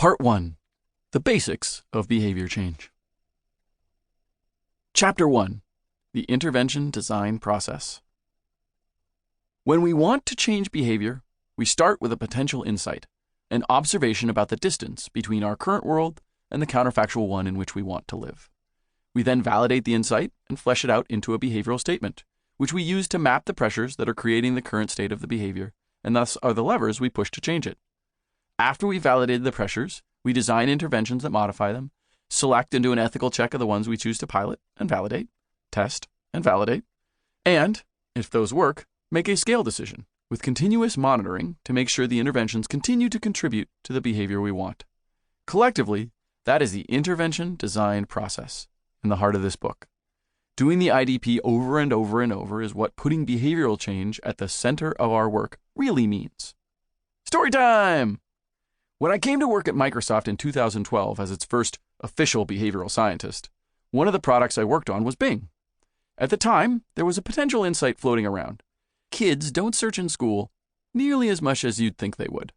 Part 1. The Basics of Behavior Change. Chapter 1. The Intervention Design Process. When we want to change behavior, we start with a potential insight, an observation about the distance between our current world and the counterfactual one in which we want to live. We then validate the insight and flesh it out into a behavioral statement, which we use to map the pressures that are creating the current state of the behavior, and thus are the levers we push to change it. After we've validated the pressures, we design interventions that modify them, select and do an ethical check of the ones we choose to pilot and validate, test and validate, and, if those work, make a scale decision with continuous monitoring to make sure the interventions continue to contribute to the behavior we want. Collectively, that is the intervention design process in the heart of this book. Doing the IDP over and over and over is what putting behavioral change at the center of our work really means. Story time! When I came to work at Microsoft in 2012 as its first official behavioral scientist, one of the products I worked on was Bing. At the time, there was a potential insight floating around. Kids don't search in school nearly as much as you'd think they would.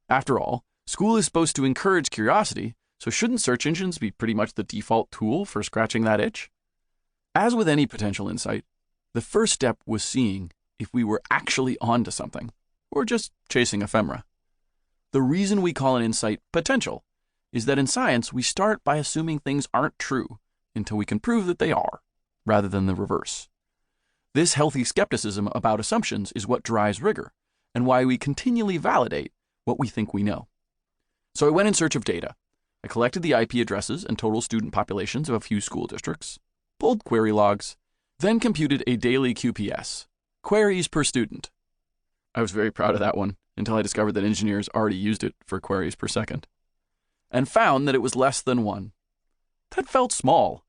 After all, school is supposed to encourage curiosity, so shouldn't search engines be pretty much the default tool for scratching that itch? As with any potential insight, the first step was seeing if we were actually onto something, or just chasing ephemera. The reason we call an insight potential is that in science we start by assuming things aren't true until we can prove that they are, rather than the reverse. This healthy skepticism about assumptions is what drives rigor, and why we continually validate what we think we know. So I went in search of data. I collected the IP addresses and total student populations of a few school districts, pulled query logs, then computed a daily QPS, queries per student. I was very proud of that one until I discovered that engineers already used it for queries per second, and found that it was less than 1. That felt small.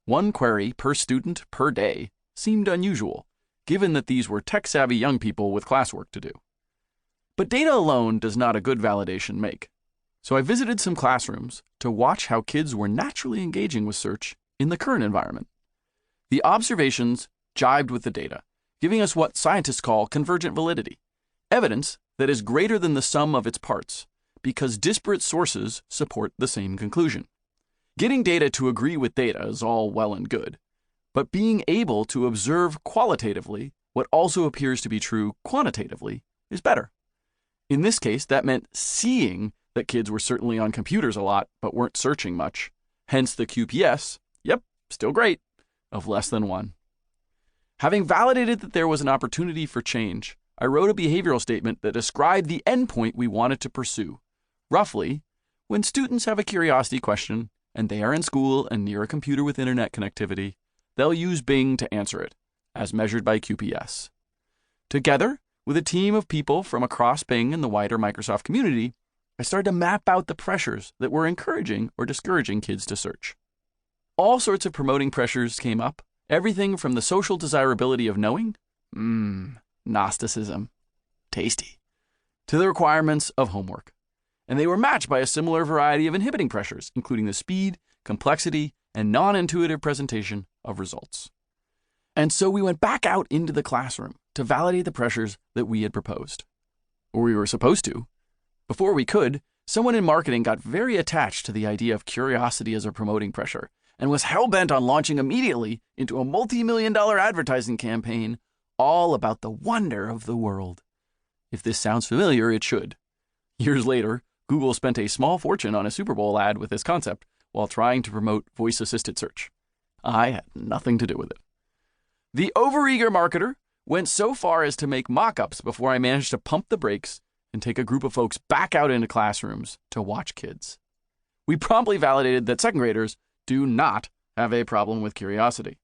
1 query per student per day seemed unusual, given that these were tech-savvy young people with classwork to do. But data alone does not a good validation make. So I visited some classrooms to watch how kids were naturally engaging with search in the current environment. The observations jibed with the data, giving us what scientists call convergent validity, evidence that is greater than the sum of its parts, because disparate sources support the same conclusion. Getting data to agree with data is all well and good, but being able to observe qualitatively what also appears to be true quantitatively is better. In this case, that meant seeing that kids were certainly on computers a lot, but weren't searching much, hence the QPS, yep, still great, of less than 1. Having validated that there was an opportunity for change, I wrote a behavioral statement that described the endpoint we wanted to pursue. Roughly, when students have a curiosity question and they are in school and near a computer with internet connectivity, they'll use Bing to answer it, as measured by QPS. Together, with a team of people from across Bing and the wider Microsoft community, I started to map out the pressures that were encouraging or discouraging kids to search. All sorts of promoting pressures came up, everything from the social desirability of knowing, Gnosticism, tasty, to the requirements of homework. And they were matched by a similar variety of inhibiting pressures, including the speed, complexity, and non-intuitive presentation of results. And so we went back out into the classroom to validate the pressures that we had proposed. Or we were supposed to. Before we could, someone in marketing got very attached to the idea of curiosity as a promoting pressure, and was hell-bent on launching immediately into a multi-million-dollar advertising campaign all about the wonder of the world. If this sounds familiar, it should. Years later, Google spent a small fortune on a Super Bowl ad with this concept while trying to promote voice-assisted search. I had nothing to do with it. The overeager marketer went so far as to make mock-ups before I managed to pump the brakes and take a group of folks back out into classrooms to watch kids. We promptly validated that second graders do not have a problem with curiosity.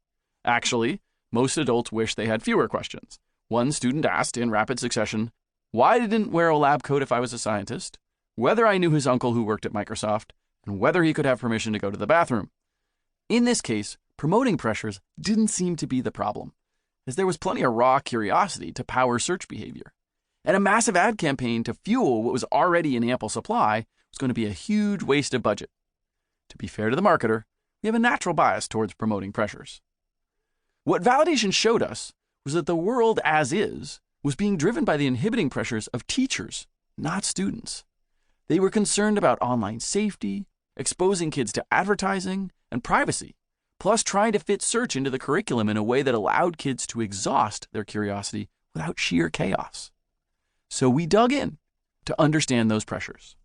Actually, most adults wish they had fewer questions. One student asked in rapid succession, why I didn't wear a lab coat if I was a scientist, whether I knew his uncle who worked at Microsoft, and whether he could have permission to go to the bathroom. In this case, promoting pressures didn't seem to be the problem, as there was plenty of raw curiosity to power search behavior. And a massive ad campaign to fuel what was already in ample supply was going to be a huge waste of budget. To be fair to the marketer, we have a natural bias towards promoting pressures. What validation showed us was that the world as is was being driven by the inhibiting pressures of teachers, not students. They were concerned about online safety, exposing kids to advertising, and privacy, plus trying to fit search into the curriculum in a way that allowed kids to exhaust their curiosity without sheer chaos. So we dug in to understand those pressures.